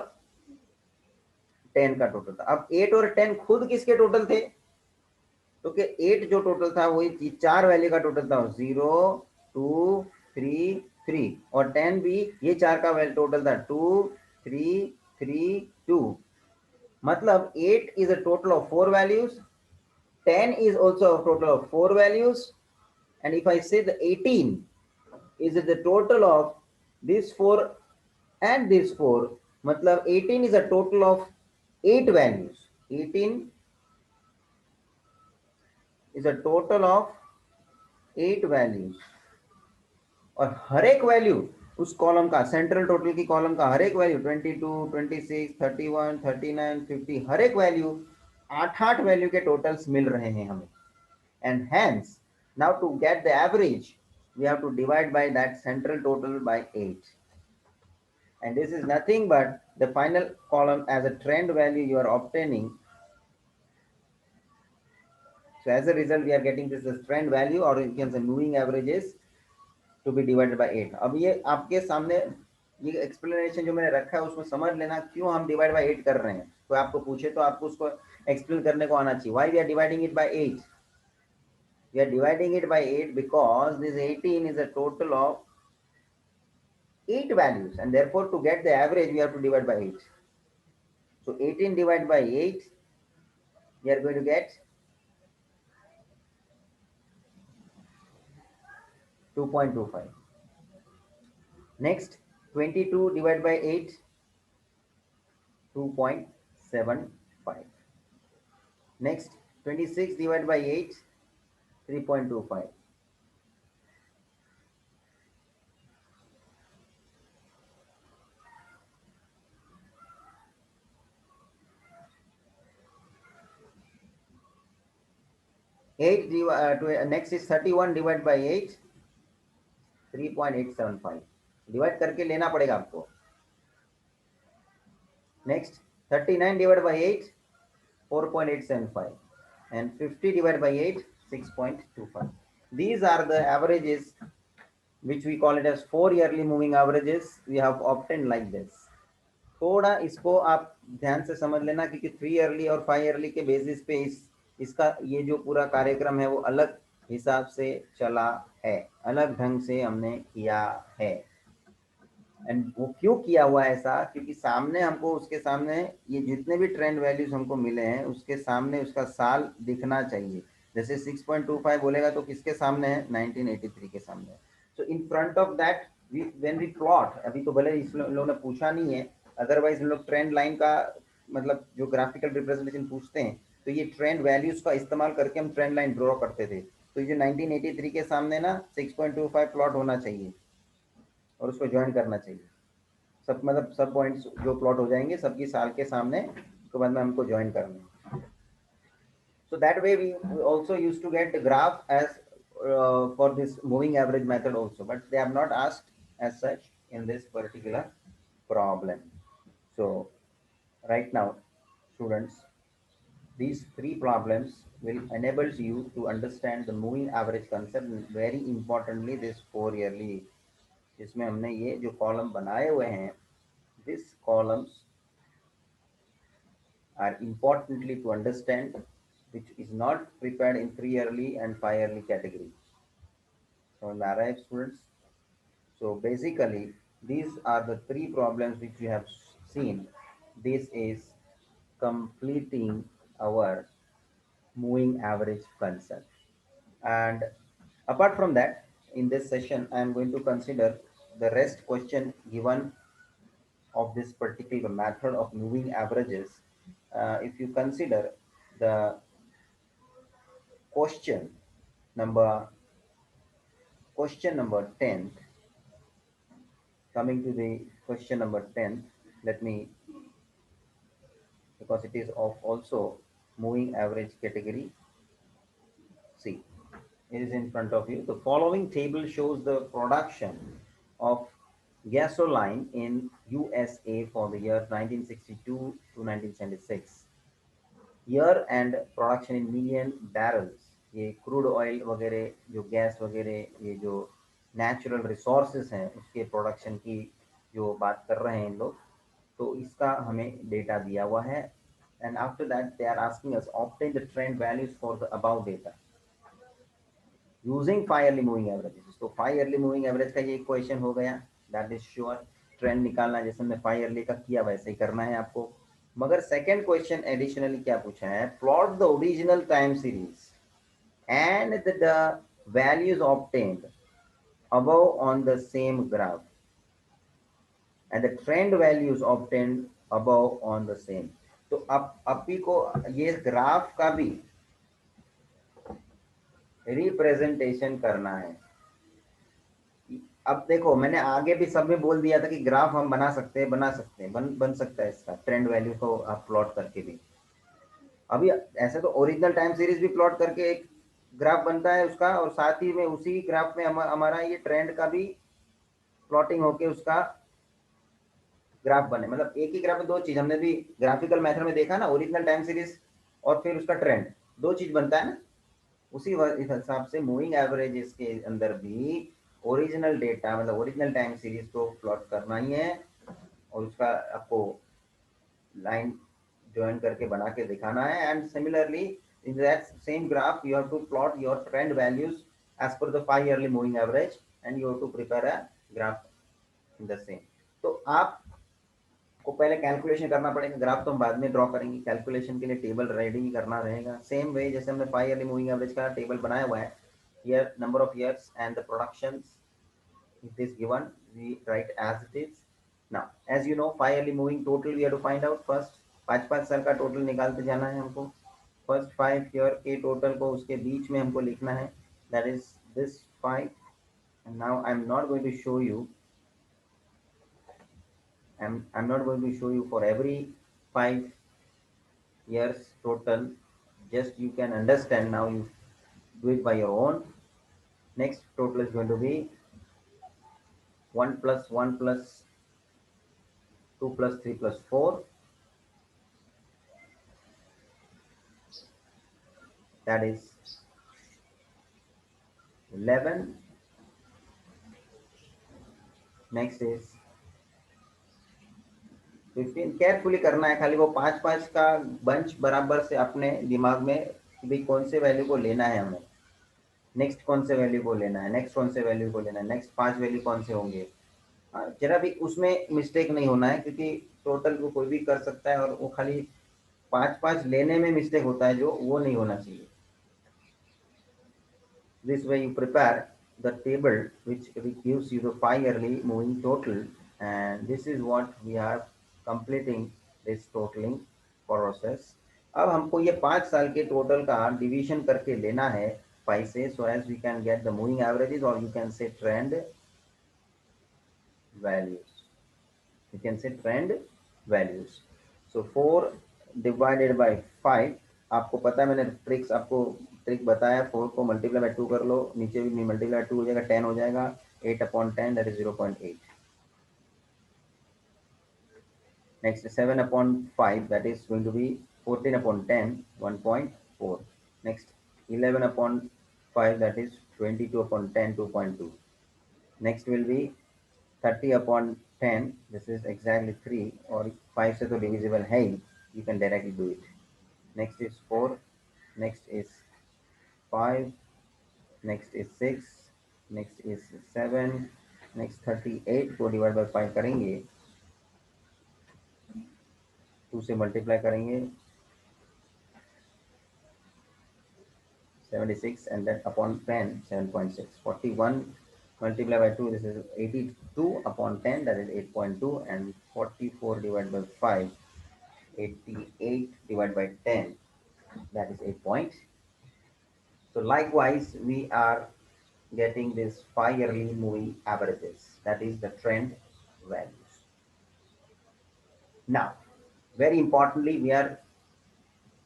10 का टोटल था। अब 8 और 10 खुद किसके टोटल थे, क्योंकि 8 जो टोटल था वही 4 वैल्यू का टोटल था, 0 2 3 3, और 10 भी ये 4 का टोटल था, 2 3 3 2। मतलब 8 is a total of 4 values, 10 is also a total of 4 values, and if I say the 18 is the total of these 4 and these 4, मतलब 18 is a total of 8 values। 18 is a total of 8 values, और हर एक value उस column का, central total की column का हर एक value 22 26 31 39 50, हर एक वैल्यू 8 वैल्यू के टोटल्स मिल रहे हैं हमें। And hence now to get the average we have to divide by that central total by 8, and this is nothing but the final column as a trend value you are obtaining। so as a result we are getting this as trend value, or you can say moving averages to be divided by 8। अब ये आपके सामने ये explanation जो मैंने रखा है उसमें समझ लेना क्यों हम डिवाइड बाय 8 कर रहे हैं। तो आपको पूछे तो आपको उसको एक्सप्लेन करने को आना चाहिए। Why we are dividing it by 8, we are dividing it by 8 because this 18 is a total of 8 values, and therefore to get the average we have to divide by 8। so 18 divided by 8 we are going to get 2.25। next 22 divided by 8, 2.75। next 26 divided by 8, 3.25। 8 next is 31 divided by 8, 3.875। Divide करके लेना पड़ेगा आपको। Next 39 divided by 8, 4.875, and 50 divided by 8, 6.25। these are the averages which we call it as 4 yearly moving averages, we have obtained like this. थोड़ा इसको आप ध्यान से समझ लेना, क्योंकि 3 yearly और 5 yearly के बेसिस पे इसका ये जो पूरा कार्यक्रम है वो अलग हिसाब से चला है, अलग ढंग से हमने किया है। एंड वो क्यों किया हुआ है ऐसा, क्योंकि सामने हमको, उसके सामने ये जितने भी ट्रेंड वैल्यूज हमको मिले हैं उसके सामने उसका साल दिखना चाहिए। जैसे 6.25 बोलेगा तो किसके सामने है, 1983 के सामने। So in front of that when we plot, अभी तो भले इस लोगों ने पूछा नहीं है, अदरवाइज हम लोग ट्रेंड लाइन का मतलब जो ग्राफिकल रिप्रेजेंटेशन पूछते हैं तो ये ट्रेंड वैल्यूज का इस्तेमाल करके हम ट्रेंड लाइन ड्रॉ करते थे। तो ये 1983 के सामने ना 6.25 प्लॉट होना चाहिए और उसको ज्वाइन करना चाहिए। सब मतलब सब पॉइंट्स जो प्लॉट हो जाएंगे सबकी साल के सामने, उसके बाद में हमको ज्वाइन करना है। So that way we also used to get the graph as for this moving average method also, but they have not asked as such in this particular problem. So right now, students, these three problems will enable you to understand the moving average concept, and very importantly this 4 yearly, जिसमें हमने ये जो column बनाए हुए हैं, these columns are importantly to understand, which is not prepared in 3 yearly and 5 yearly category. So, alright, students. So basically, these are the three problems which we have seen. This is completing our moving average concept. And apart from that, in this session, I am going to consider the rest question given of this particular method of moving averages. If you consider the question number question number 10, coming to the question number 10, let me, because it is of also moving average category. See, it is in front of you. The following table shows the production of gasoline in USA for the year 1962 to 1976. Year and production in million barrels. ये crude oil वगैरह, जो gas वगैरह, ये जो natural resources हैं उसके production की जो बात कर रहे हैं इन लोग, तो इसका हमें डेटा दिया हुआ है। And after that they are asking us obtain the trend values for the about data using 5 yearly moving averages. तो 5 yearly मूविंग एवरेज का ये क्वेश्चन हो गया, दैट इज श्योर। ट्रेंड निकालना जैसे हमने 5 yearly का किया वैसे ही करना है आपको। मगर सेकेंड क्वेश्चन एडिशनली क्या पूछा है, plot the original time series and the values obtained above on the same graph and the trend values obtained above on the same। तो अब अभी को ये ग्राफ का भी रिप्रेजेंटेशन करना है। अब देखो, मैंने आगे भी सब में बोल दिया था कि ग्राफ हम बना सकते हैं, बन सकता है इसका ट्रेंड वैल्यू को आप प्लॉट करके भी। अभी ऐसे तो ओरिजिनल टाइम सीरीज भी प्लॉट करके एक ग्राफ बनता है उसका, और साथ ही में उसी ग्राफ में हमारा ये ट्रेंड का भी प्लॉटिंग होके उसका ग्राफ बने। मतलब एक ही ग्राफ में दो चीज हमने भी ग्राफिकल मेथड में देखा ना, ओरिजिनल टाइम सीरीज और फिर उसका ट्रेंड, दो चीज बनता है ना। उसी हिसाब से मूविंग एवरेजेस के अंदर भी ओरिजिनल डेटा मतलब ओरिजिनल टाइम सीरीज को प्लॉट करना ही है, और उसका आपको लाइन ज्वाइन करके बना के दिखाना है। And similarly in that same graph you have to plot your trend values as per the 5 yearly moving average, and you have to prepare a graph in the same। तो आप को पहले calculation करना पड़ेगा, ग्राफ तो हम बाद में ड्रॉ करेंगे, कैलकुलेशन के लिए टेबल रेडी करना रहेगा। सेम वे जैसे हमने 5 yearly मूविंग एवरेज का टेबल बनाया हुआ है, year, number of years and the productions, it is given, we write as it is। now as you know 5 yearly moving total we have to find out first। 5 साल का total निकालते जाना है हमको। फर्स्ट 5 year के total को उसके बीच में हमको लिखना है, that is this 5। and now I'm not going to show you, I'm not going to show you for every 5 years total, just you can understand now, you do it by your own। next total is going to be 1 plus 1 plus 2 plus 3 plus 4, that is 11 next is 15। Carefully करना है, खाली वो पांच पांच का bunch बराबर से अपने दिमाग में कि भाई कौन से वैल्यू को लेना है हमें, नेक्स्ट कौन से वैल्यू को लेना है, नेक्स्ट कौन से वैल्यू को लेना है, नेक्स्ट पांच वैल्यू कौन से होंगे। जरा भी उसमें मिस्टेक नहीं होना है, क्योंकि टोटल को कोई भी कर सकता है और वो खाली पांच पांच लेने में मिस्टेक होता है, जो वो नहीं होना चाहिए। This way you prepare the table which gives you the 5 yearly moving total, and this is what we are completing this totaling process. अब हमको ये 5 साल के टोटल का डिवीजन करके लेना है 5 से, so as we can get the moving averages, or you can say trend values. You can say trend values. So 4 divided by 5, आपको पता है मैंने ट्रिक्स आपको ट्रिक बताया, 4 को मल्टीप्लाई बाय 2 कर लो, नीचे भी मल्टीप्लाई बाय 2 हो जाएगा, 10 हो जाएगा, 8/10 that is 0.8। Next 7/5 that is going to be 14/10 1.4। Next 11/5 that is 22/10 2.2। Next will be 30/10, this is exactly 3, और 5 से तो डिविजिबल है ही, you can directly do it. Next is 4, next is 5, next is 6, next is 7, next 38 को divide by 5 करेंगे, 2 से multiply करेंगे 76, and then upon 10 7.6, 41 multiplied by 2, this is 82/10 that is 8.2, and 44 divided by 5, 88 divided by 10, that is 8 point. So likewise, we are getting this 5 yearly moving averages, that is the trend values. Now, very importantly, we are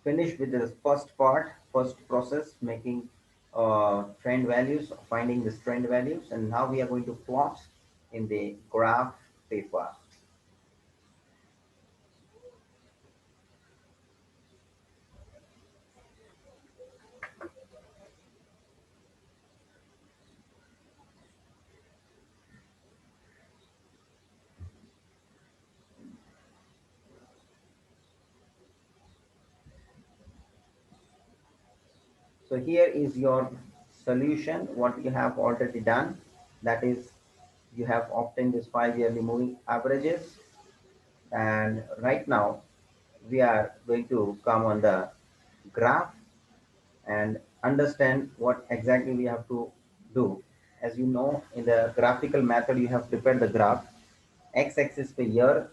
finished with the first part, first process, making trend values, finding the trend values, and now we are going to plot in the graph paper. So here is your solution, what you have already done. That is, you have obtained this 5 yearly moving averages. And right now, we are going to come on the graph and understand what exactly we have to do. As you know, in the graphical method, you have prepared the graph. X-axis पे year,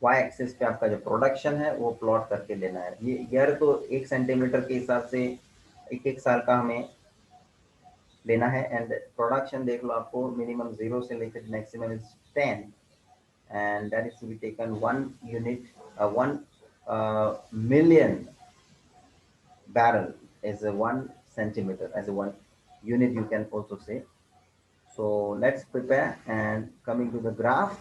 Y-axis पे आपका जो production है वो plot करके लेना है। ये ईयर तो 1 सेंटीमीटर के हिसाब से एक एक साल का हमें लेना है, एंड प्रोडक्शन देख लो आपको मिनिमम 0 से लेकर maximum is 10, and that is to be taken 1 unit, 1 million barrel is a 1 centimeter, as a 1 unit you can also say. So let's prepare and coming to the graph.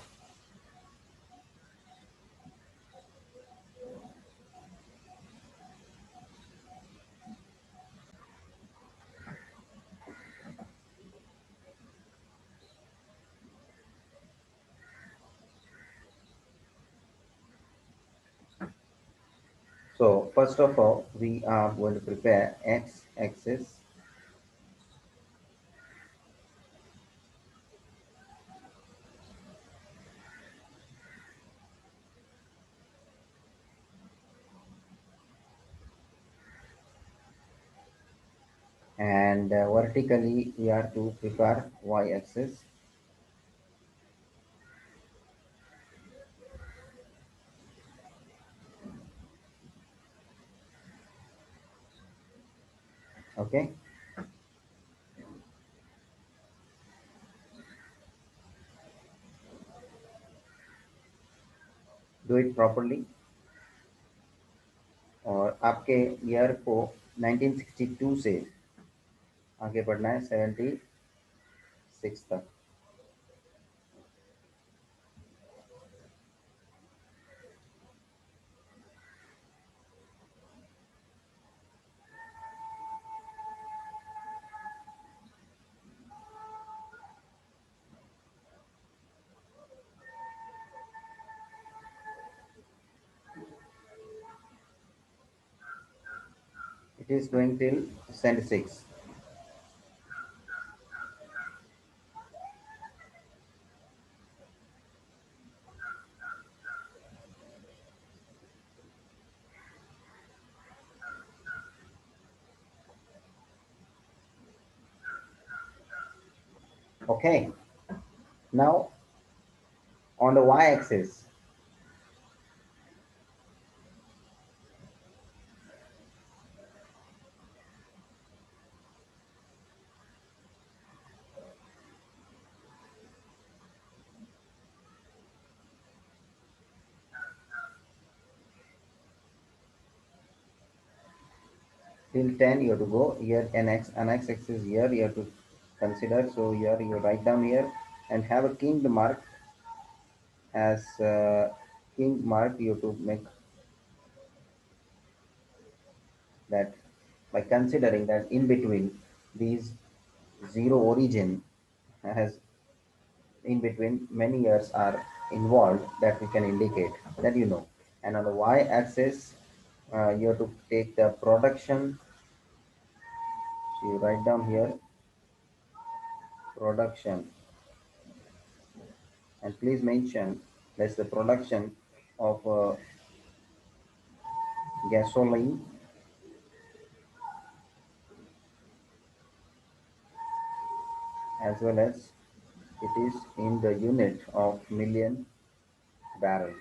So first of all, we are going to prepare x-axis, and vertically we are to prepare y-axis. Okay. Do it properly. और आपके year को 1962 से आगे बढ़ना है 76 तक। It is going till cent 6. Okay, now on the y-axis, till 10 you have to go. Here nx axis here you have to consider. So here you write down here and have a king mark as king mark. You have to make that by considering that in between these zero origin has in between many years are involved, that we can indicate that you know. And on the y-axis, you have to take the production. So you write down here production, and please mention that's the production of gasoline as well as it is in the unit of million barrels.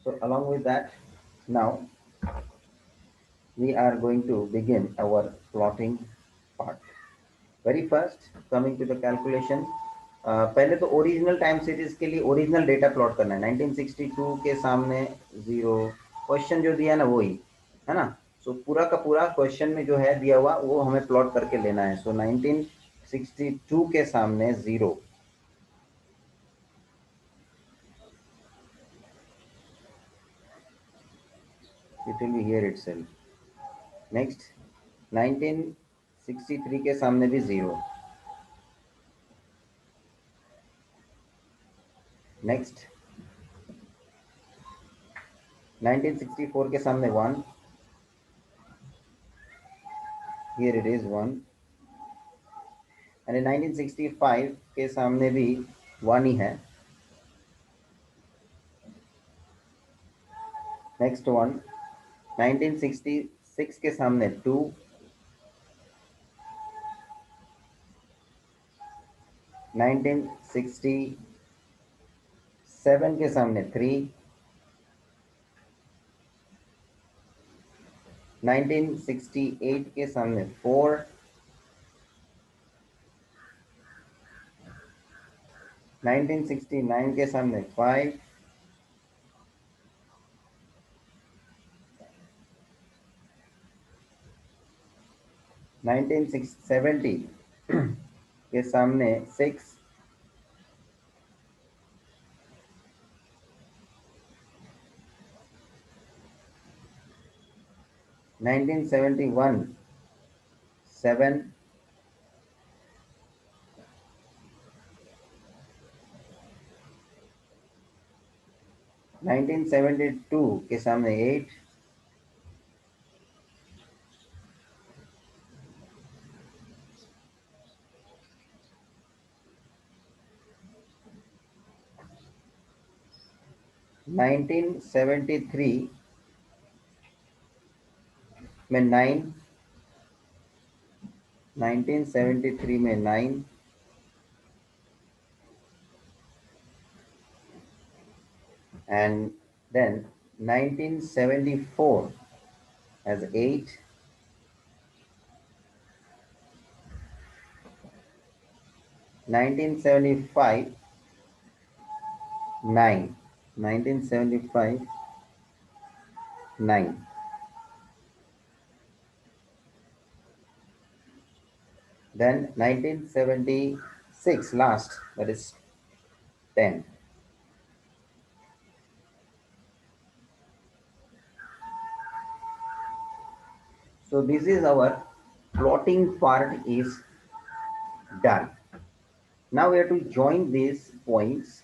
So along with that, now we are going to begin our plotting part. Very first coming to the calculation, पहले तो original time series के लिए original data plot करना है. 1962 के सामने 0, question जो दिया ना वही है ना. सो पूरा का पूरा क्वेश्चन में जो है दिया हुआ वो हमें प्लॉट करके लेना है. सो 1962 के सामने 0. It will be here itself. Next 1963 के सामने भी 0. नेक्स्ट 1964 के सामने 1. Here it is 1. एंड 1965 के सामने भी 1 ही है. नेक्स्ट वन 1966 के सामने 2. 1967 के सामने 3. 1968 के सामने 4. 1969 के सामने 5. 1970 के सामने 6. 1971 7. 1972 के सामने 8. 1973 में 9. 1973 में 9. and then 1974 as 8. 1975 9. 1975 9. Then 1976 last, that is 10. So this is our plotting part is Done. Now we have to join these points.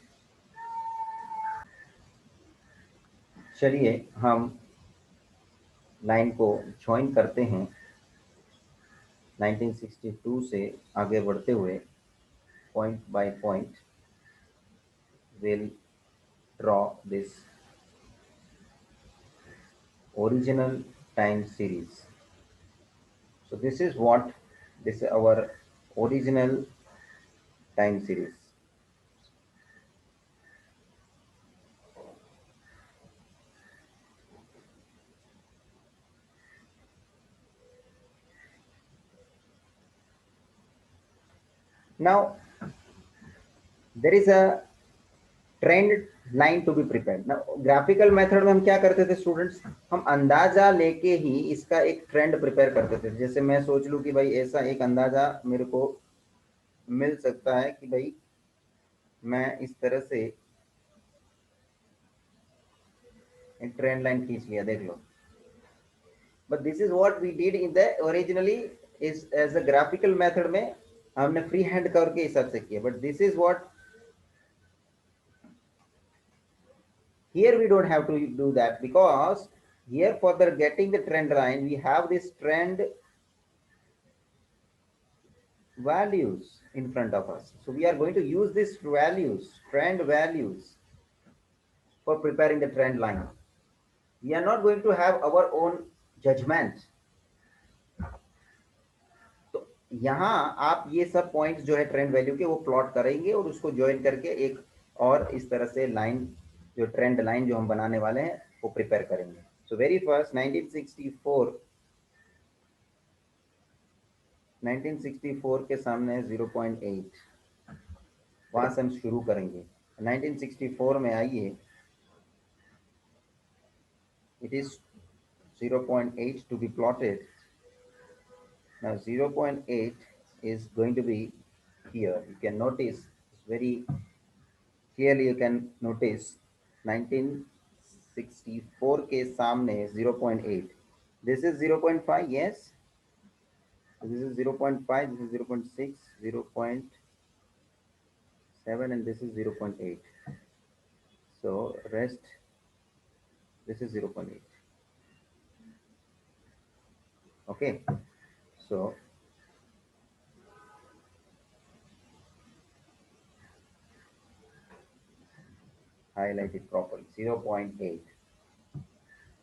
चलिए हम लाइन को ज्वाइन करते हैं 1962 से आगे बढ़ते हुए point by point we'll draw this original time series. So this is our original time series. Now there is a trend line to be prepared ना। ग्राफिकल मेथड में हम क्या करते थे स्टूडेंट्स, हम अंदाजा लेके ही इसका एक ट्रेंड प्रिपेयर करते थे। जैसे मैं सोच लूं कि भाई ऐसा एक अंदाजा मेरे को मिल सकता है कि भाई मैं इस तरह से एक ट्रेंड लाइन खींच लिया, देख लो। But this is what we did in the originally is as a graphical method में हमने फ्री हैंड करके हिसाब से किया। But this is what here we don't have to do that, because here for the getting the trend line we have this trend values in front of us. So we are going to use these values, trend values, for preparing the trend line. We are not going to have our own judgment. तो यहाँ आप ये सब points जो है trend value के वो plot करेंगे और उसको ज्वाइन करके एक और इस तरह से लाइन, जो ट्रेंड लाइन जो हम बनाने वाले हैं वो प्रिपेयर करेंगे। सो वेरी फर्स्ट 1964 के सामने 0.8, वहां से हम शुरू करेंगे। 1964 में आइए, it is 0.8 to be plotted. Now 0.8 is going to be here. You can notice very clearly, you can notice 1964 के सामने 0.8. This is 0.5, yes. This is 0.5, this is 0.6, 0.7, and this is 0.8. So rest, this is 0.8. Okay, so highlight it properly, 0.8.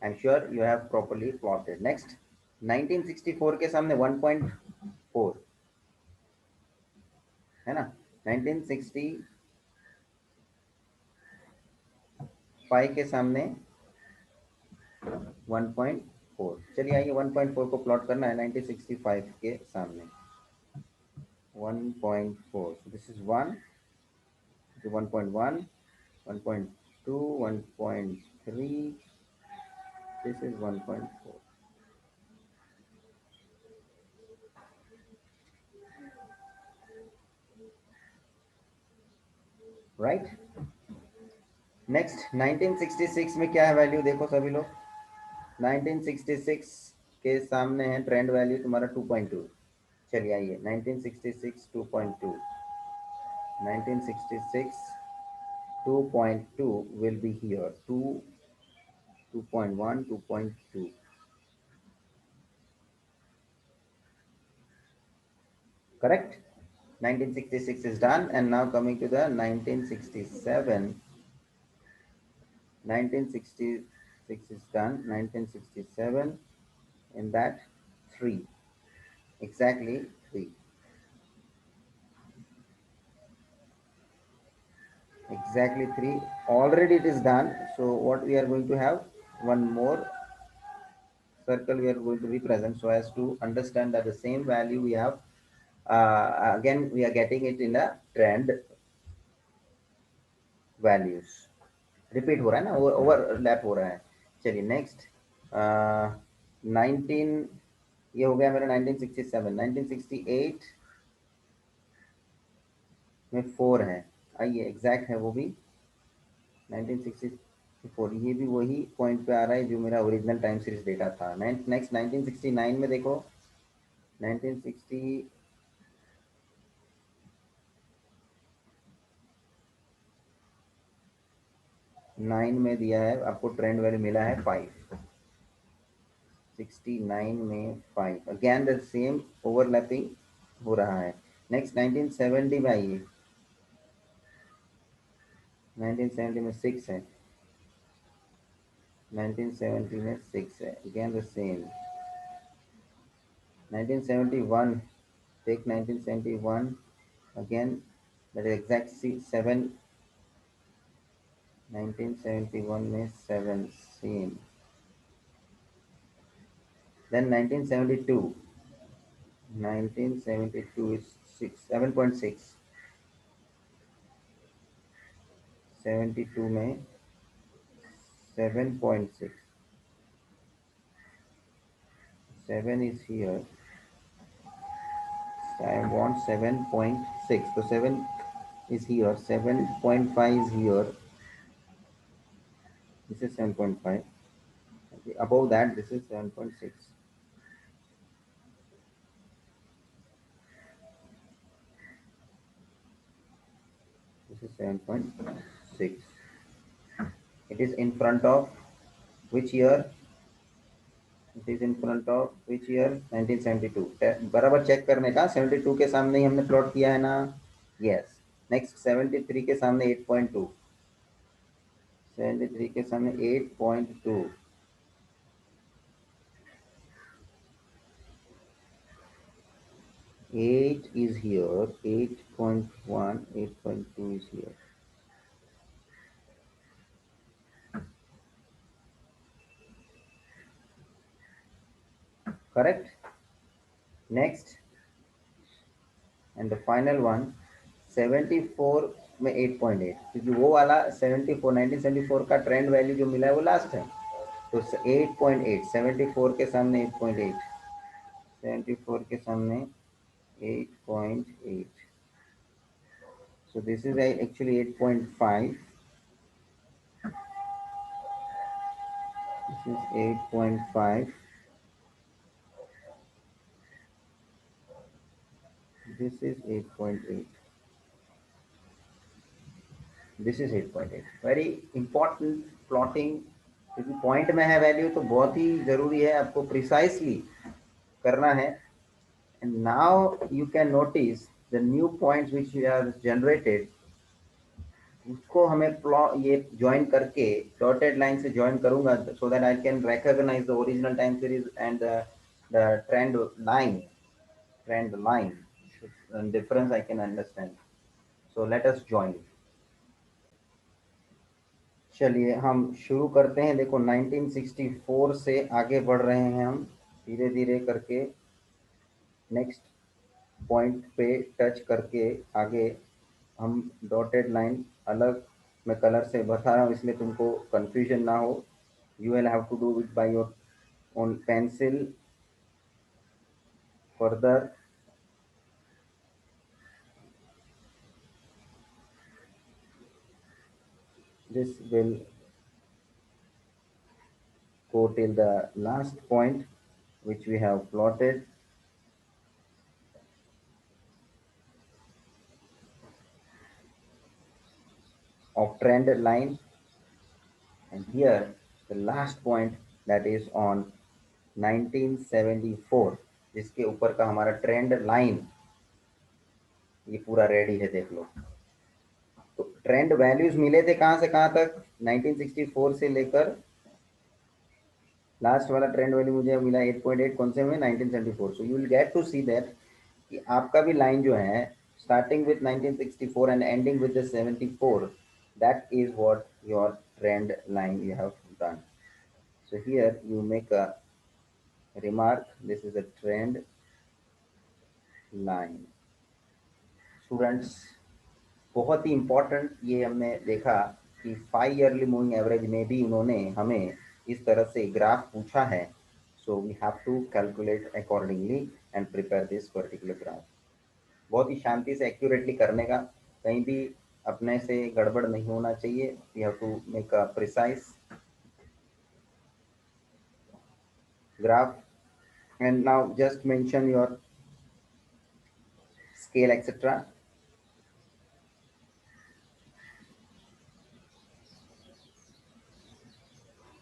I'm sure you have properly plotted. Next, 1964 के सामने 1.4 है ना। 1965 के सामने 1.4। चलिए आइए 1.4 को प्लॉट करना है 1965 के सामने 1.4। So this is 1, 1.1, 1.2, 1.3, this is 1.4. Right. Next 1966 में क्या है वैल्यू, देखो सभी लोग। 1966 के सामने है ट्रेंड वैल्यू तुम्हारा 2.2। चलिए आइए 1966 2.2, 1966 2.2 will be here, 2.1, 2.2. Correct. 1966 is done, and now coming to the 1967. 1966 is done. 1967, in that 3, exactly 3, exactly 3. Already it is done. So what we are going to have, one more circle we are going to be present, so as to understand that the same value we have, again we are getting it in a trend values, repeat हो रहा है ना, overlap हो रहा है। चलिए next 19, ये हो गया मेरा 1967। 1968 में 4 है, आइए एग्जैक्ट है वो भी 1964, ये भी वही पॉइंट पे आ रहा है जो मेरा ओरिजिनल टाइम सीरीज डेटा था। नेक्स्ट 1969 में देखो, 1969 9 में दिया है आपको ट्रेंड वैल्यू मिला है 5, 69 में 5, अगेन द सेम ओवरलैपिंग हो रहा है। नेक्स्ट 1970 में आइए, 1970 में 6 है, 1970 में 6 है, again the same. 1971, take 1971 again, that is exact 7, 1971 में 7 same। Then 1972, 1972 is 6, 7.6, 72 में 7.6, 7 is here, I want 7.6, so 7 is here, 7.5 is here, this is 7.5, okay, above that this is 7.6, this is 7.6, it is in front of which year, it is in front of which year, 1972। बराबर check करने का, 72 के सामने ही हमने plot किया है ना, yes. Next 73 के सामने 8.2, 73 के सामने 8.2, 8 is here, 8.1, 8.2 is here, correct। Next and the final one 74 में 8.8, क्योंकि वो वाला 74, 1974 का ट्रेंड वैल्यू जो मिला है वो लास्ट है, तो 8.8, 74 के सामने 8.8, 74 के सामने 8.8, so this is actually 8.5, this is 8.5, this is 8.8, this is 8.8, very important plotting, क्योंकि पॉइंट में है वैल्यू तो बहुत ही जरूरी है, आपको प्रिसाइसली करना है। and now you can notice the new points which we are generated, उसको हमें प्लॉट ये ज्वाइन करके डॉटेड लाइन से ज्वाइन करूंगा, so that I can recognise the original time series and the trend line difference I can understand. So let us join. चलिए हम शुरू करते हैं। देखो 1964 से आगे बढ़ रहे हैं हम धीरे धीरे करके, नेक्स्ट पॉइंट पे टच करके आगे हम डॉटेड लाइन अलग मैं कलर से बता रहा हूँ इसलिए तुमको कंफ्यूजन ना हो। You will have to do it by your own pencil further. This will go till the last point which we have plotted of trend line, and here the last point that is on 1974 जिसके ऊपर का हमारा trend line ये पूरा ready है। देख लो तो trend values मिले थे कहां से कहां तक, 1964 से लेकर लास्ट वाला ट्रेंड वैल्यू मुझे मिला 8.8 कौन से में, 1974। So you will get to see that कि आपका भी लाइन जो है starting with 1964 and ending with the 74, that is what your trend line you have done। So here you make a remark, this is a trend line। Students बहुत ही important ये हमने देखा कि 5 ईयरली मूविंग एवरेज में भी उन्होंने हमें इस तरह से ग्राफ पूछा है। So we have to calculate accordingly and prepare this particular graph. बहुत ही शांति से एक्यूरेटली करने का, कहीं भी अपने से गड़बड़ नहीं होना चाहिए। We have to make a precise graph and now just mention your scale etc.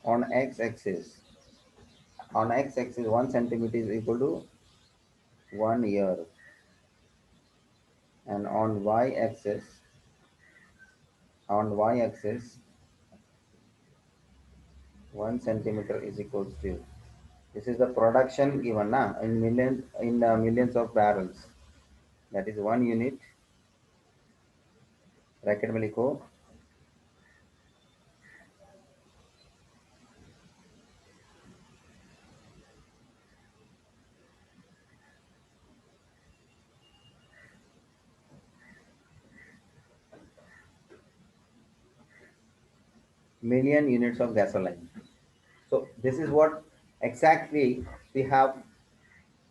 on x-axis, 1 centimeter is equal to 1 year, and on y-axis 1 centimeter is equals to, this is the production given na, in millions of barrels, that is 1 unit, bracket में लिखो million units of gasoline. So this is what exactly we have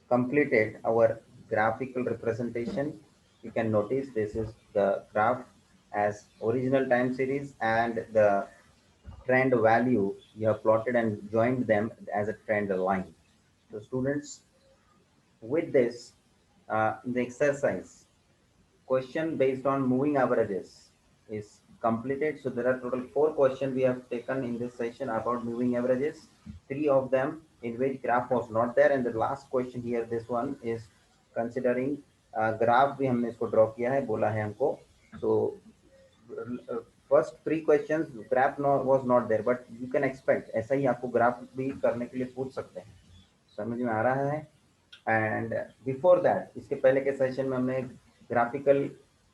completed our graphical representation. You can notice this is the graph as original time series and the trend value you have plotted and joined them as a trend line. So students, with this, the exercise question based on moving averages is completed. So there are total 4 questions we have taken in this session about moving averages. 3 of them in which graph was not there, and the last question here, this one is considering graph भी हमने इसको draw किया है, बोला है हमको. So first 3 questions graph was not there, but you can expect ऐसा ही आपको graph भी करने के लिए पूछ सकते हैं. समझ में आ रहा है? एंड बिफोर दैट, इसके पहले के सेशन में हमने ग्राफिकल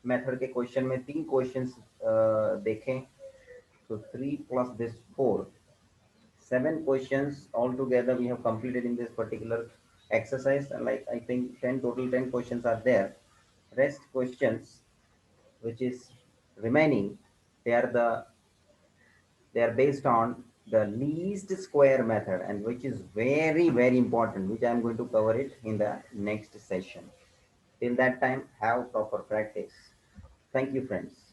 मेथड के क्वेश्चन में 3 क्वेश्चंस देखे. तो 3 plus this 4, 7 questions altogether we have completed in this particular exercise. Like I think 10 questions are there. Rest questions which is remaining, they are based on the least square method, and which is very important, which I am going to cover it in the next session. Till that time, have proper practice. Thank you, friends.